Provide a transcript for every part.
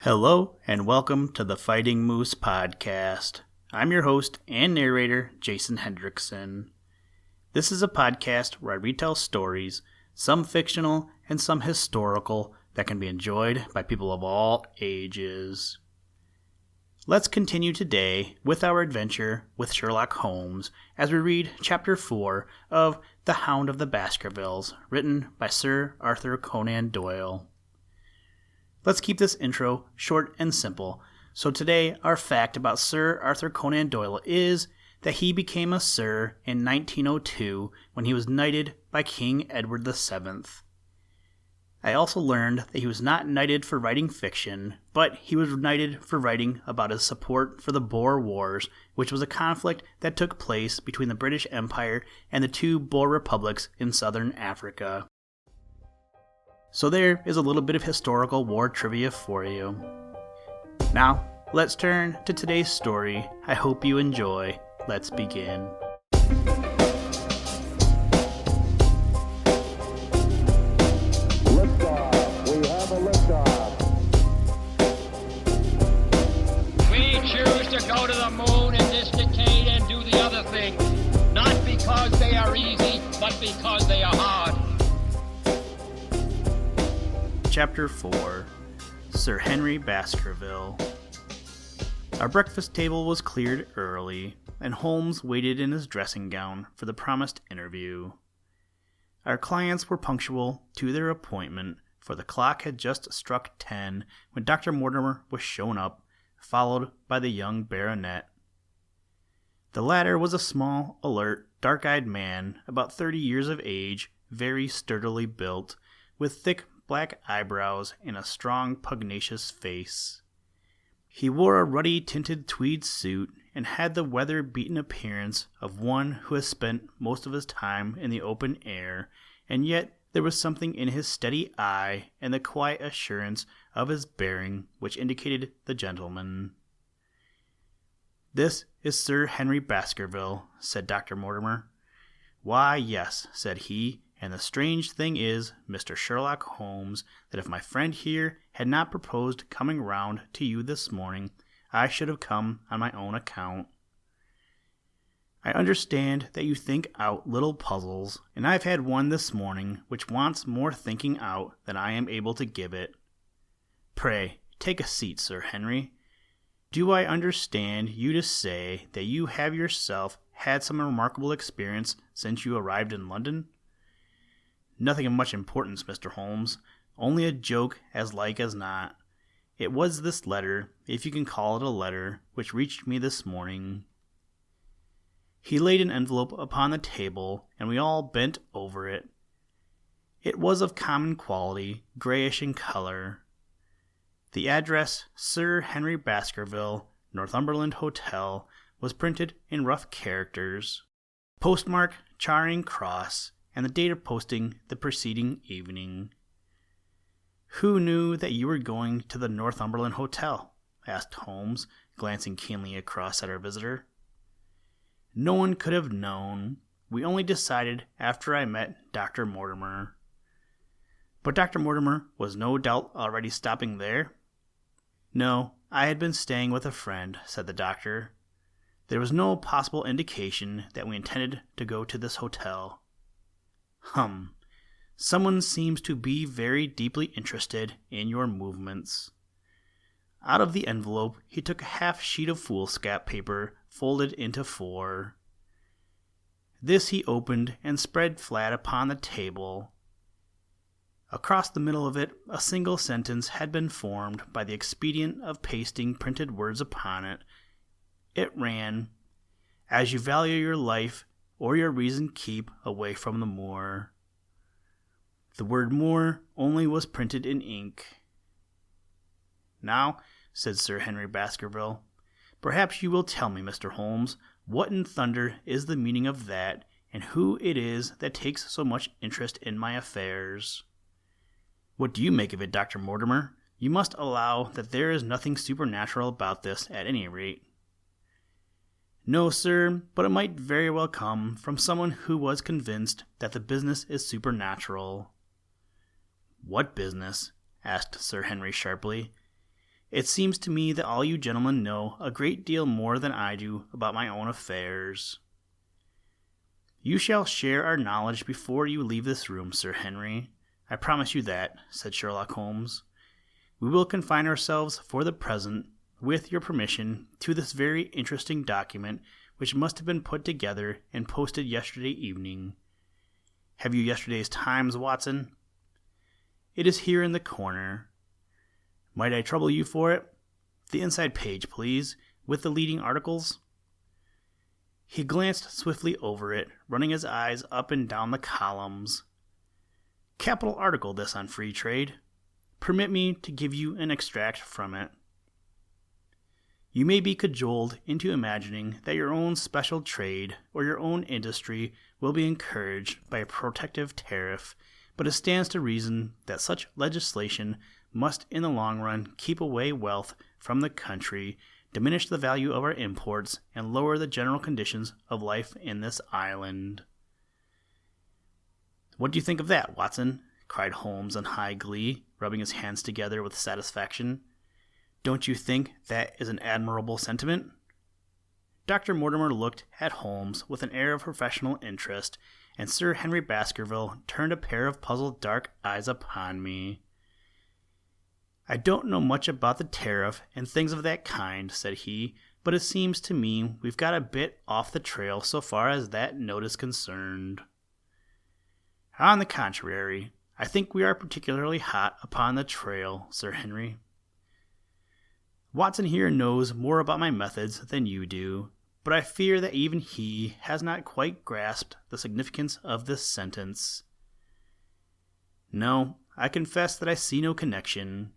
Hello, and welcome to the Fighting Moose podcast. I'm your host and narrator, Jason Hendrickson. This is a podcast where I retell stories, some fictional and some historical, that can be enjoyed by people of all ages. Let's continue today with our adventure with Sherlock Holmes as we read Chapter 4 of The Hound of the Baskervilles, written by Sir Arthur Conan Doyle. Let's keep this intro short and simple. So today, our fact about Sir Arthur Conan Doyle is that he became a Sir in 1902 when he was knighted by King Edward VII. I also learned that he was not knighted for writing fiction, but he was knighted for writing about his support for the Boer Wars, which was a conflict that took place between the British Empire and the two Boer republics in southern Africa. So there is a little bit of historical war trivia for you. Now, let's turn to today's story. I hope you enjoy. Let's begin. Liftoff. We have a liftoff. We choose to go to the moon in this decade and do the other things, not because they are easy, but because they are hard. Chapter 4, Sir Henry Baskerville. Our breakfast table was cleared early, and Holmes waited in his dressing gown for the promised interview. Our clients were punctual to their appointment, for the clock had just struck 10 when Dr. Mortimer was shown up, followed by the young baronet. The latter was a small, alert, dark-eyed man, about 30 years of age, very sturdily built, with thick black eyebrows and a strong, pugnacious face. He wore a ruddy-tinted tweed suit and had the weather-beaten appearance of one who has spent most of his time in the open air, and yet there was something in his steady eye and the quiet assurance of his bearing which indicated the gentleman. "This is Sir Henry Baskerville," said Dr. Mortimer. "Why, yes," said he, "and the strange thing is, Mr. Sherlock Holmes, that if my friend here had not proposed coming round to you this morning, I should have come on my own account. I understand that you think out little puzzles, and I've had one this morning which wants more thinking out than I am able to give it. Pray, take a seat, Sir Henry. Do I understand you to say that you have yourself had some remarkable experience since you arrived in London?" "Nothing of much importance, Mr. Holmes. Only a joke as like as not. It was this letter, if you can call it a letter, which reached me this morning." He laid an envelope upon the table, and we all bent over it. It was of common quality, grayish in color. The address, Sir Henry Baskerville, Northumberland Hotel, was printed in rough characters. Postmark, Charing Cross, and the date of posting the preceding evening. "Who knew that you were going to the Northumberland Hotel?" asked Holmes, glancing keenly across at our visitor. "No one could have known. We only decided after I met Dr. Mortimer." "But Dr. Mortimer was no doubt already stopping there?" "No, I had been staying with a friend," said the doctor. "There was no possible indication that we intended to go to this hotel." "Hum. Someone seems to be very deeply interested in your movements." Out of the envelope he took a half sheet of foolscap paper folded into 4. This he opened and spread flat upon the table. Across the middle of it a single sentence had been formed by the expedient of pasting printed words upon it. It ran, "As you value your life or your reason, keep away from the moor." The word moor only was printed in ink. "Now," said Sir Henry Baskerville, "perhaps you will tell me, Mr. Holmes, what in thunder is the meaning of that, and who it is that takes so much interest in my affairs." "What do you make of it, Dr. Mortimer? You must allow that there is nothing supernatural about this at any rate." "No, sir, but it might very well come from someone who was convinced that the business is supernatural." "What business?" asked Sir Henry sharply. It seems to me that all you gentlemen know a great deal more than I do about my own affairs. You shall share our knowledge before you leave this room, Sir Henry. I promise you that, said Sherlock Holmes. We will confine ourselves, for the present, with your permission, to this very interesting document which must have been put together and posted yesterday evening. Have you yesterday's Times, Watson? It is here in the corner. Might I trouble you for it? The inside page, please, with the leading articles. He glanced swiftly over it, running his eyes up and down the columns. Capital article, this, on free trade. Permit me to give you an extract from it. You may be cajoled into imagining that your own special trade or your own industry will be encouraged by a protective tariff, but it stands to reason that such legislation must in the long run keep away wealth from the country, diminish the value of our imports, and lower the general conditions of life in this island. What do you think of that, Watson? Cried Holmes in high glee, rubbing his hands together with satisfaction. Don't you think that is an admirable sentiment? Dr. Mortimer looked at Holmes with an air of professional interest, and Sir Henry Baskerville turned a pair of puzzled dark eyes upon me. I don't know much about the tariff and things of that kind, said he, but it seems to me we've got a bit off the trail so far as that note is concerned. On the contrary, I think we are particularly hot upon the trail, Sir Henry. Watson here knows more about my methods than you do, but I fear that even he has not quite grasped the significance of this sentence. No, I confess that I see no connection.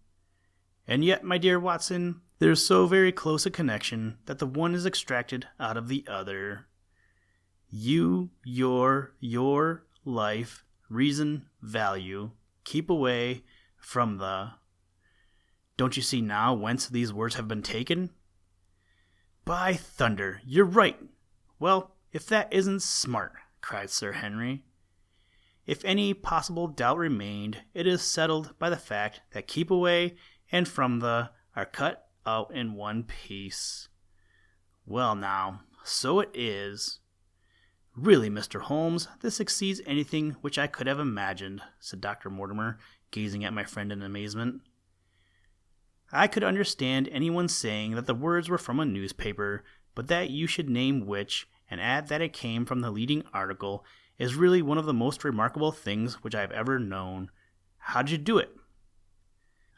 And yet, my dear Watson, there is so very close a connection that the one is extracted out of the other. You, your, life, reason, value, keep away from the... Don't you see now whence these words have been taken? By thunder, you're right. Well, if that isn't smart, cried Sir Henry. If any possible doubt remained, it is settled by the fact that keep away and from the are cut out in one piece. Well now, so it is. Really, Mr. Holmes, this exceeds anything which I could have imagined, said Dr. Mortimer, gazing at my friend in amazement. I could understand anyone saying that the words were from a newspaper, but that you should name which, and add that it came from the leading article, is really one of the most remarkable things which I have ever known. How did you do it?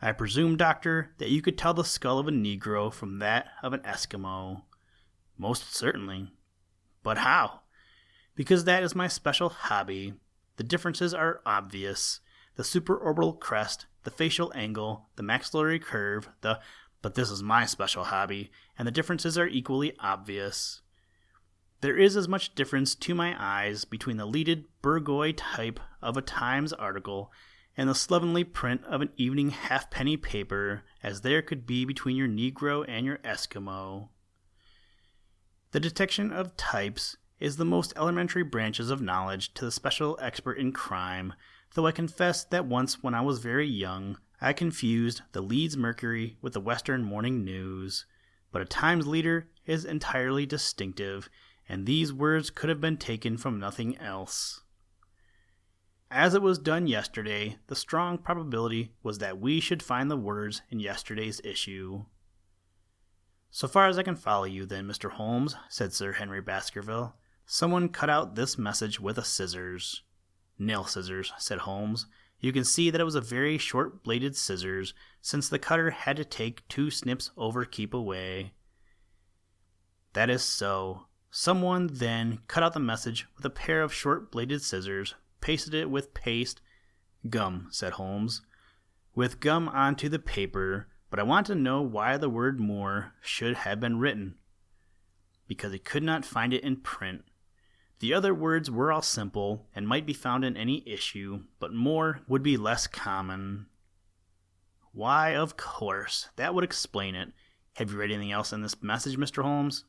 I presume, Doctor, that you could tell the skull of a Negro from that of an Eskimo. Most certainly. But how? Because that is my special hobby. The differences are obvious. The supraorbital crest, the facial angle, the maxillary curve, but this is my special hobby, and the differences are equally obvious. There is as much difference to my eyes between the leaded burgoy type of a Times article and the slovenly print of an evening halfpenny paper as there could be between your Negro and your Eskimo. The detection of types is the most elementary branches of knowledge to the special expert in crime, though I confess that once when I was very young, I confused the Leeds Mercury with the Western Morning News. But a Times leader is entirely distinctive, and these words could have been taken from nothing else. As it was done yesterday, the strong probability was that we should find the words in yesterday's issue. So far as I can follow you, then, Mr. Holmes, said Sir Henry Baskerville, someone cut out this message with a scissors. Nail scissors, said Holmes. You can see that it was a very short-bladed scissors, since the cutter had to take 2 snips over keep away. That is so. Someone then cut out the message with a pair of short-bladed scissors, pasted it with gum, said Holmes, with gum onto the paper, but I want to know why the word more should have been written. Because he could not find it in print. The other words were all simple and might be found in any issue, but more would be less common. Why, of course, that would explain it. Have you read anything else in this message, Mr. Holmes?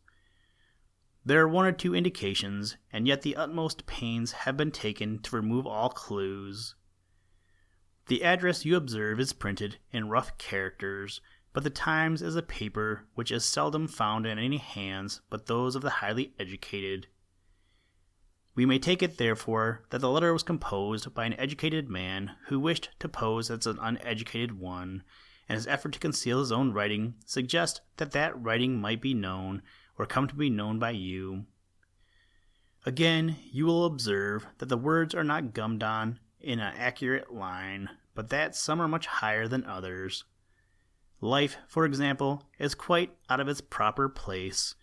There are 1 or 2 indications, and yet the utmost pains have been taken to remove all clues. The address you observe is printed in rough characters, but the Times is a paper which is seldom found in any hands but those of the highly educated. We may take it, therefore, that the letter was composed by an educated man who wished to pose as an uneducated one, and his effort to conceal his own writing suggests that that writing might be known or come to be known by you. Again, you will observe that the words are not gummed on in an accurate line, but that some are much higher than others. Life, for example, is quite out of its proper place.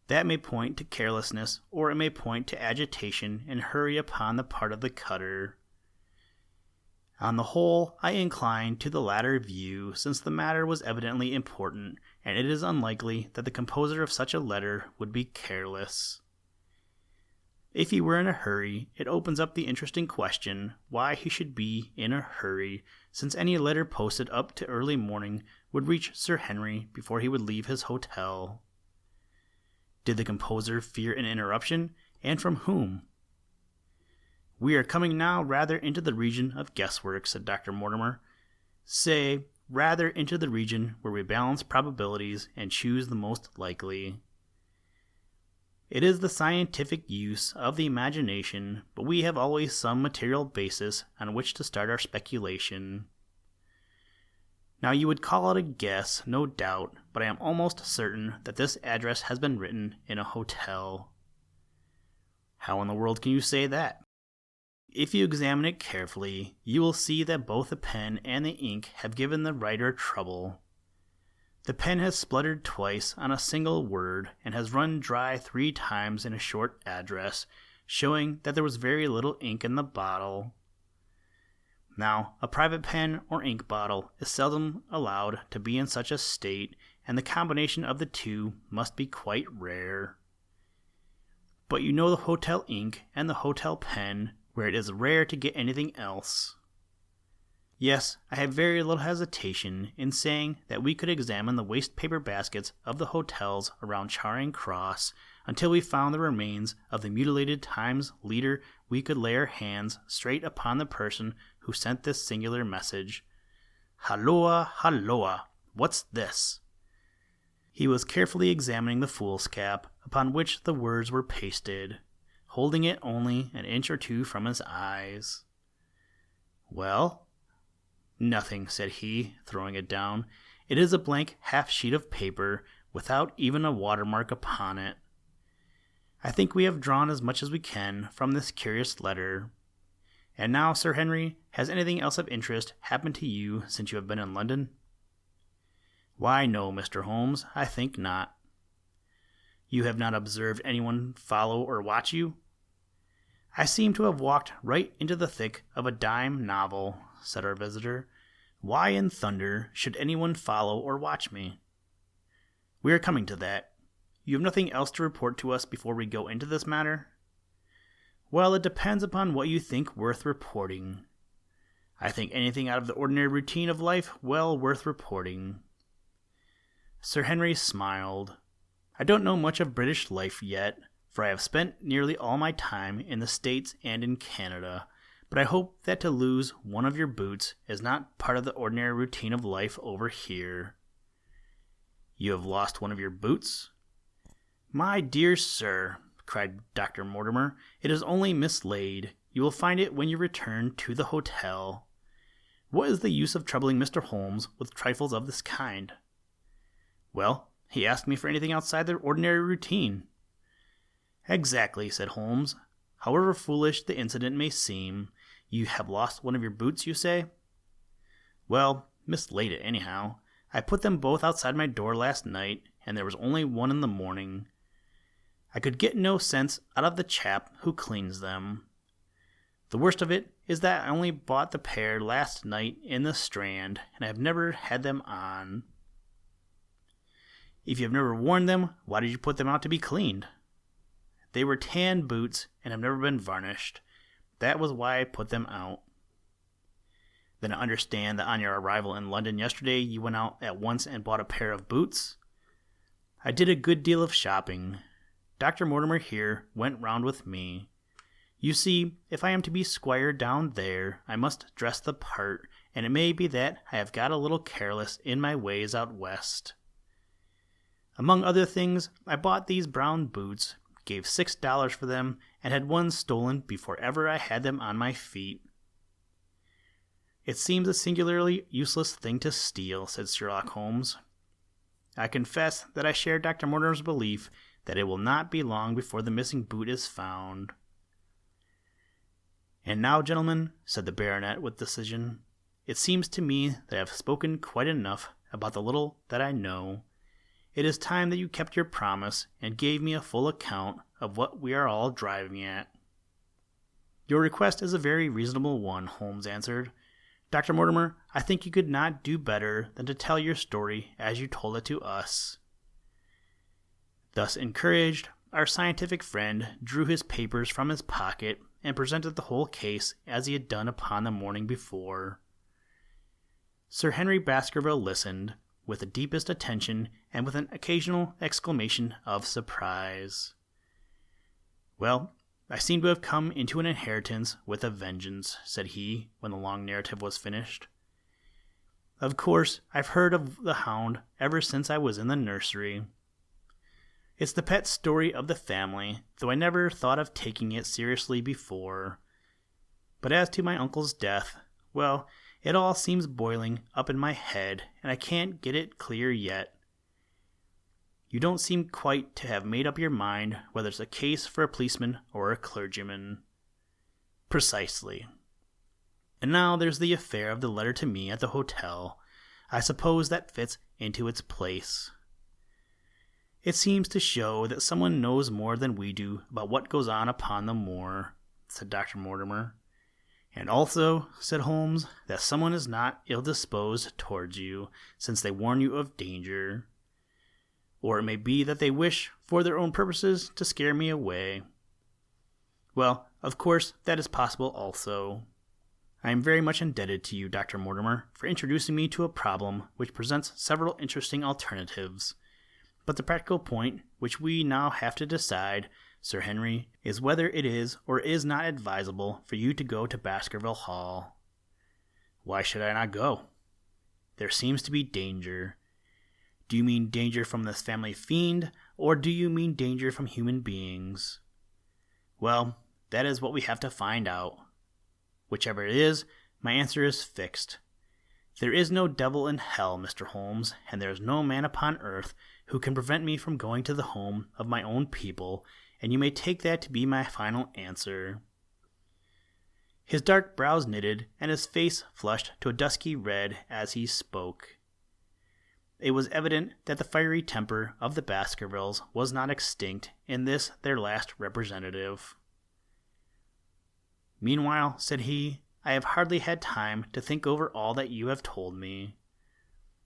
That may point to carelessness, or it may point to agitation and hurry upon the part of the cutter. On the whole, I incline to the latter view, since the matter was evidently important, and it is unlikely that the composer of such a letter would be careless. If he were in a hurry, it opens up the interesting question why he should be in a hurry, since any letter posted up to early morning would reach Sir Henry before he would leave his hotel. Did the composer fear an interruption, and from whom? We are coming now rather into the region of guesswork, said Dr. Mortimer. Say, rather into the region where we balance probabilities and choose the most likely. It is the scientific use of the imagination, but we have always some material basis on which to start our speculation. Now you would call it a guess, no doubt, but I am almost certain that this address has been written in a hotel. How in the world can you say that? If you examine it carefully, you will see that both the pen and the ink have given the writer trouble. The pen has spluttered twice on a single word and has run dry 3 times in a short address, showing that there was very little ink in the bottle. Now, a private pen or ink bottle is seldom allowed to be in such a state, and the combination of the two must be quite rare. But you know the hotel ink and the hotel pen, where it is rare to get anything else. Yes, I have very little hesitation in saying that we could examine the waste paper baskets of the hotels around Charing Cross until we found the remains of the mutilated Times leader. We could lay our hands straight upon the person who sent this singular message. Halloa, halloa, what's this? He was carefully examining the foolscap upon which the words were pasted, holding it only an inch or 2 from his eyes. Well? Nothing, said he, throwing it down. It is a blank half-sheet of paper, without even a watermark upon it. I think we have drawn as much as we can from this curious letter. And now, Sir Henry, has anything else of interest happened to you since you have been in London? Why, no, Mr. Holmes, I think not. You have not observed anyone follow or watch you? I seem to have walked right into the thick of a dime novel, said our visitor. Why in thunder should anyone follow or watch me? We are coming to that. You have nothing else to report to us before we go into this matter? Well, it depends upon what you think worth reporting. I think anything out of the ordinary routine of life well worth reporting. Sir Henry smiled. I don't know much of British life yet, for I have spent nearly all my time in the States and in Canada, but I hope that to lose one of your boots is not part of the ordinary routine of life over here. You have lost one of your boots? My dear sir, cried Dr. Mortimer, it is only mislaid. You will find it when you return to the hotel. What is the use of troubling Mr. Holmes with trifles of this kind? Well, he asked me for anything outside the ordinary routine. Exactly, said Holmes. However foolish the incident may seem, you have lost one of your boots, you say? Well, mislaid it anyhow. I put them both outside my door last night, and there was only one in the morning. I could get no sense out of the chap who cleans them. The worst of it is that I only bought the pair last night in the Strand, and I have never had them on. If you have never worn them, why did you put them out to be cleaned? They were tan boots and have never been varnished. That was why I put them out. Then I understand that on your arrival in London yesterday, you went out at once and bought a pair of boots? I did a good deal of shopping. Dr. Mortimer here went round with me. You see, if I am to be squire down there, I must dress the part, and it may be that I have got a little careless in my ways out west. Among other things, I bought these brown boots, gave $6 for them, and had one stolen before ever I had them on my feet. It seems a singularly useless thing to steal, said Sherlock Holmes. I confess that I share Dr. Mortimer's belief that it will not be long before the missing boot is found. And now, gentlemen, said the baronet with decision, it seems to me that I have spoken quite enough about the little that I know. It is time that you kept your promise and gave me a full account of what we are all driving at. Your request is a very reasonable one, Holmes answered. Dr. Mortimer, I think you could not do better than to tell your story as you told it to us. Thus encouraged, our scientific friend drew his papers from his pocket and presented the whole case as he had done upon the morning before. Sir Henry Baskerville listened with the deepest attention and with an occasional exclamation of surprise. Well, I seem to have come into an inheritance with a vengeance, said he, when the long narrative was finished. Of course, I've heard of the Hound ever since I was in the nursery. It's the pet story of the family, though I never thought of taking it seriously before. But as to my uncle's death, well, it all seems boiling up in my head, and I can't get it clear yet. You don't seem quite to have made up your mind whether it's a case for a policeman or a clergyman. Precisely. And now there's the affair of the letter to me at the hotel. I suppose that fits into its place. It seems to show that someone knows more than we do about what goes on upon the moor, said Dr. Mortimer. And also, said Holmes, that someone is not ill-disposed towards you, since they warn you of danger. Or it may be that they wish, for their own purposes, to scare me away. Well, of course, that is possible also. I am very much indebted to you, Dr. Mortimer, for introducing me to a problem which presents several interesting alternatives. But the practical point, which we now have to decide, Sir Henry, is whether it is or is not advisable for you to go to Baskerville Hall. Why should I not go? There seems to be danger. Do you mean danger from this family fiend, or do you mean danger from human beings? Well, that is what we have to find out. Whichever it is, my answer is fixed. There is no devil in hell, Mr. Holmes, and there is no man upon earth who can prevent me from going to the home of my own people, and you may take that to be my final answer. His dark brows knitted, and his face flushed to a dusky red as he spoke. It was evident that the fiery temper of the Baskervilles was not extinct in this their last representative. Meanwhile, said he, I have hardly had time to think over all that you have told me.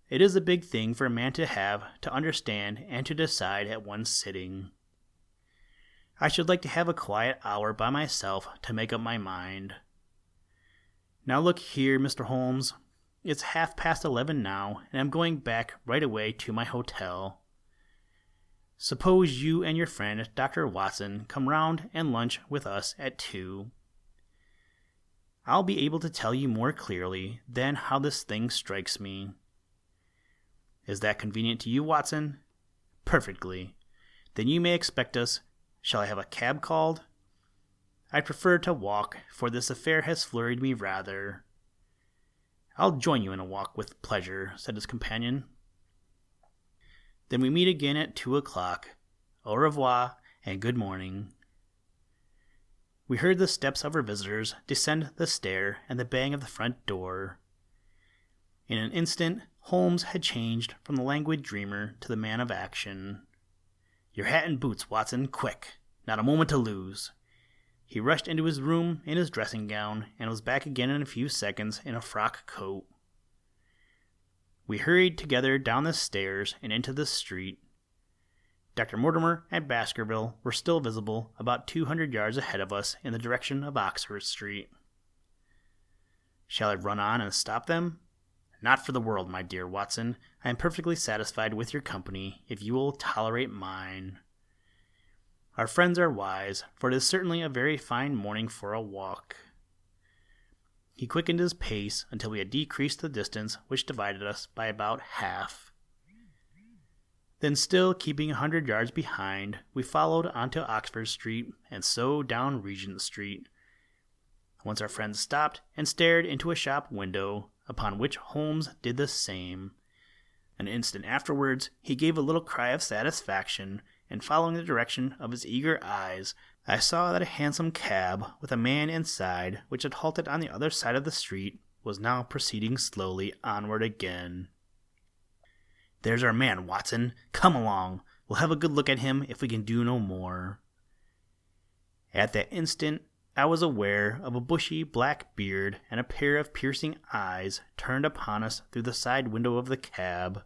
It is a big thing for a man to have to understand and to decide at one sitting. I should like to have a quiet hour by myself to make up my mind. Now look here, Mr. Holmes. It's 11:30 now, and I'm going back right away to my hotel. Suppose you and your friend, Dr. Watson, come round and lunch with us at 2. I'll be able to tell you more clearly then how this thing strikes me. Is that convenient to you, Watson? Perfectly. Then you may expect us. Shall I have a cab called? I prefer to walk, for this affair has flurried me rather. I'll join you in a walk with pleasure, said his companion. Then we meet again at 2 o'clock. Au revoir, and good morning. We heard the steps of our visitors descend the stair and the bang of the front door. In an instant, Holmes had changed from the languid dreamer to the man of action. Your hat and boots, Watson, quick! Not a moment to lose! He rushed into his room in his dressing gown, and was back again in a few seconds in a frock coat. We hurried together down the stairs and into the street. Dr. Mortimer and Baskerville were still visible about 200 yards ahead of us in the direction of Oxford Street. Shall I run on and stop them? Not for the world, my dear Watson. I am perfectly satisfied with your company, if you will tolerate mine. Our friends are wise, for it is certainly a very fine morning for a walk. He quickened his pace until we had decreased the distance which divided us by about half. Then, still keeping 100 yards behind, we followed onto Oxford Street and so down Regent Street. Once our friends stopped and stared into a shop window, upon which Holmes did the same. An instant afterwards, he gave a little cry of satisfaction, and following the direction of his eager eyes, I saw that a hansom cab with a man inside, which had halted on the other side of the street, was now proceeding slowly onward again. "There's our man, Watson. Come along. We'll have a good look at him if we can do no more." At that instant, I was aware of a bushy black beard and a pair of piercing eyes turned upon us through the side window of the cab.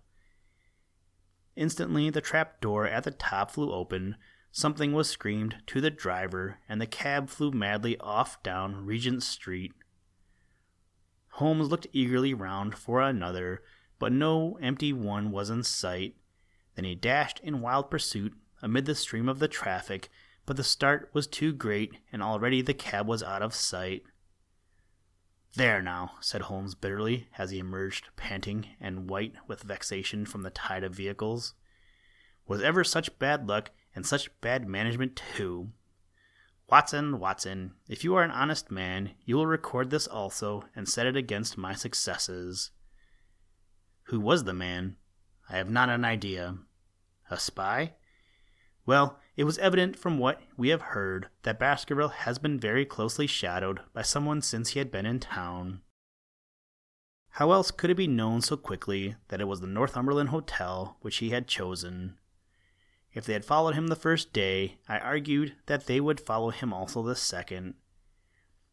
Instantly, the trap door at the top flew open, something was screamed to the driver, and the cab flew madly off down Regent Street. Holmes looked eagerly round for another, but no empty one was in sight. Then he dashed in wild pursuit amid the stream of the traffic, but the start was too great, and already the cab was out of sight. "There now," said Holmes bitterly, as he emerged panting and white with vexation from the tide of vehicles. "Was ever such bad luck, and such bad management too? Watson, Watson, if you are an honest man, you will record this also, and set it against my successes." Who was the man? I have not an idea. A spy? Well, it was evident from what we have heard that Baskerville has been very closely shadowed by someone since he had been in town. How else could it be known so quickly that it was the Northumberland Hotel which he had chosen? If they had followed him the first day, I argued that they would follow him also the second.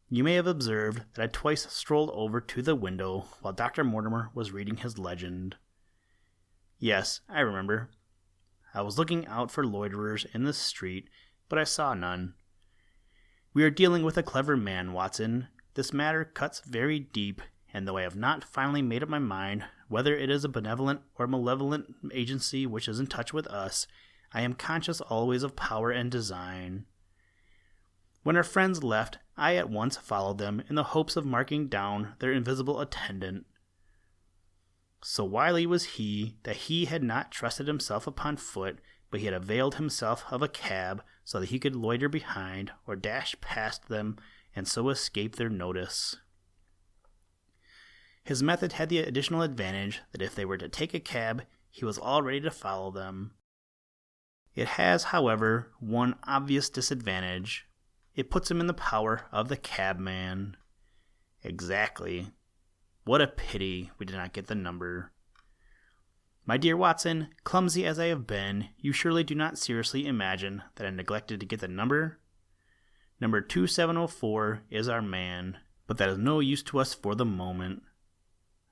You may have observed that I twice strolled over to the window while Dr. Mortimer was reading his legend. Yes, I remember. I was looking out for loiterers in the street, but I saw none. We are dealing with a clever man, Watson. This matter cuts very deep, and though I have not finally made up my mind whether it is a benevolent or malevolent agency which is in touch with us, I am conscious always of power and design. When our friends left, I at once followed them in the hopes of marking down their invisible attendant. So wily was he that he had not trusted himself upon foot, but he had availed himself of a cab so that he could loiter behind or dash past them and so escape their notice. His method had the additional advantage that if they were to take a cab, he was all ready to follow them. It has, however, one obvious disadvantage. It puts him in the power of the cabman. Exactly. What a pity we did not get the number. My dear Watson, clumsy as I have been, you surely do not seriously imagine that I neglected to get the number? Number 2704 is our man, but that is no use to us for the moment.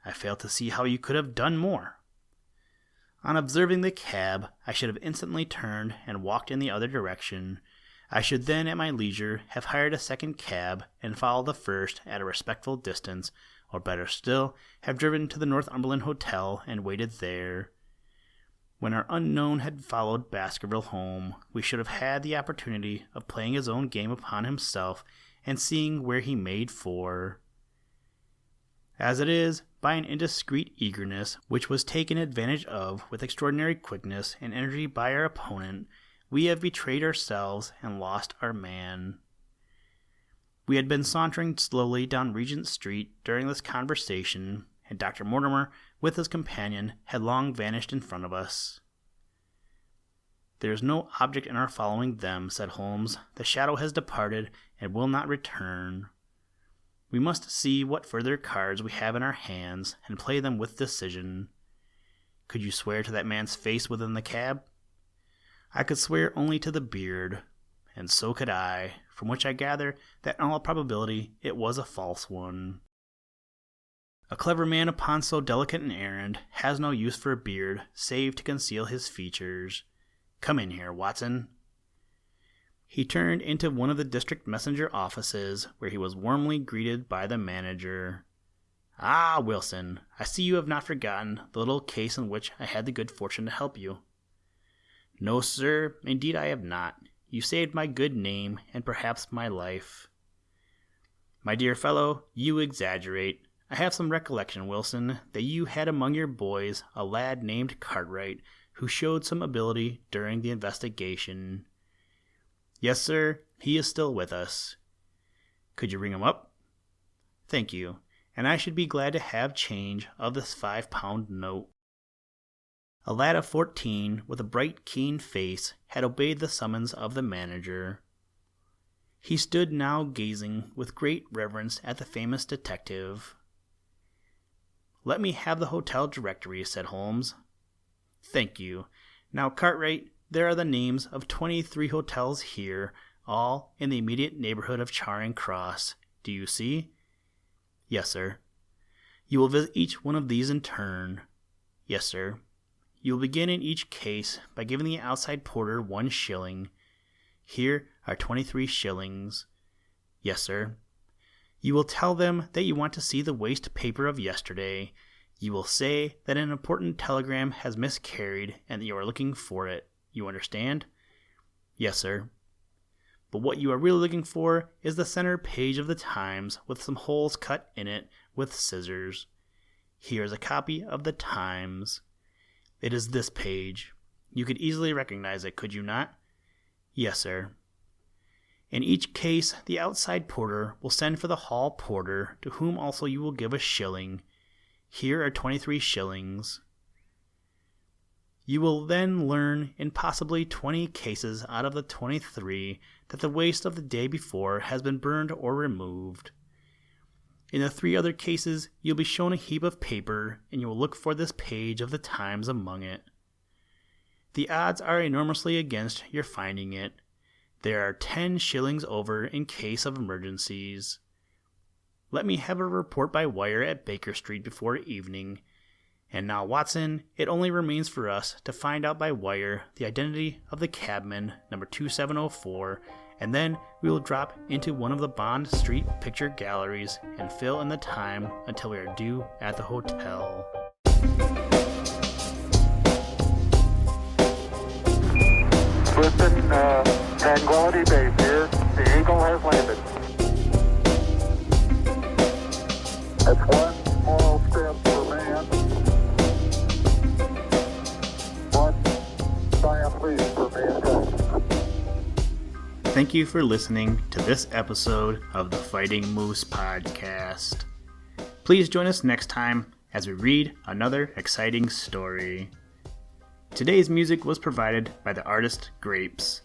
I fail to see how you could have done more. On observing the cab, I should have instantly turned and walked in the other direction. I should then, at my leisure, have hired a second cab and followed the first at a respectful distance, or better still, have driven to the Northumberland Hotel and waited there. When our unknown had followed Baskerville home, we should have had the opportunity of playing his own game upon himself and seeing where he made for. As it is, by an indiscreet eagerness, which was taken advantage of with extraordinary quickness and energy by our opponent, we have betrayed ourselves and lost our man. We had been sauntering slowly down Regent Street during this conversation, and Dr. Mortimer, with his companion, had long vanished in front of us. "There is no object in our following them," said Holmes. "The shadow has departed and will not return. We must see what further cards we have in our hands and play them with decision. Could you swear to that man's face within the cab?" I could swear only to the beard, and so could I, from which I gather that in all probability it was a false one. A clever man upon so delicate an errand has no use for a beard save to conceal his features. Come in here, Watson. He turned into one of the district messenger offices, where he was warmly greeted by the manager. "Ah, Wilson, I see you have not forgotten the little case in which I had the good fortune to help you." "No, sir, indeed I have not. You saved my good name and perhaps my life." My dear fellow, you exaggerate. I have some recollection, Wilson, that you had among your boys a lad named Cartwright, who showed some ability during the investigation. Yes, sir, he is still with us. Could you ring him up? Thank you, and I should be glad to have change of this 5-pound note. A lad of 14, with a bright, keen face, had obeyed the summons of the manager. He stood now gazing with great reverence at the famous detective. Let me have the hotel directory, said Holmes. Thank you. Now, Cartwright, there are the names of 23 hotels here, all in the immediate neighborhood of Charing Cross. Do you see? Yes, sir. You will visit each one of these in turn. Yes, sir. You will begin in each case by giving the outside porter 1 shilling. Here are 23 shillings. Yes, sir. You will tell them that you want to see the waste paper of yesterday. You will say that an important telegram has miscarried and that you are looking for it. You understand? Yes, sir. But what you are really looking for is the center page of the Times with some holes cut in it with scissors. Here is a copy of the Times. It is this page. You could easily recognize it, could you not? Yes, sir. In each case, the outside porter will send for the hall porter, to whom also you will give 1 shilling. Here are 23 shillings. You will then learn in possibly 20 cases out of the 23 that the waste of the day before has been burned or removed. In the 3 other cases, you'll be shown a heap of paper, and you will look for this page of the Times among it. The odds are enormously against your finding it. There are 10 shillings over in case of emergencies. Let me have a report by wire at Baker Street before evening. And now, Watson, it only remains for us to find out by wire the identity of the cabman, number 2704, and then we will drop into one of the Bond Street picture galleries and fill in the time until we are due at the hotel. Listen, Tranquility Base here. The Eagle has landed. That's 1 small step for man, 1 giant leap for mankind. Thank you for listening to this episode of the Fighting Moose Podcast. Please join us next time as we read another exciting story. Today's music was provided by the artist Grapes,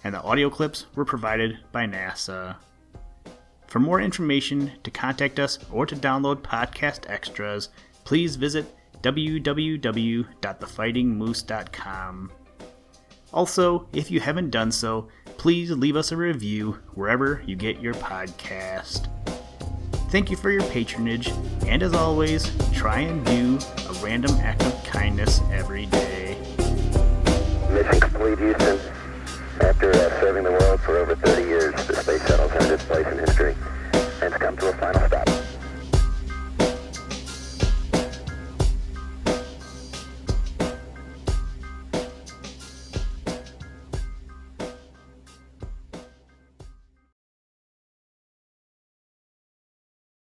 and the audio clips were provided by NASA. For more information, to contact us, or to download podcast extras, please visit www.thefightingmoose.com. Also, if you haven't done so, please leave us a review wherever you get your podcast. Thank you for your patronage, and as always, try and do a random act of kindness every day. Mission complete, Houston. After serving the world for over 30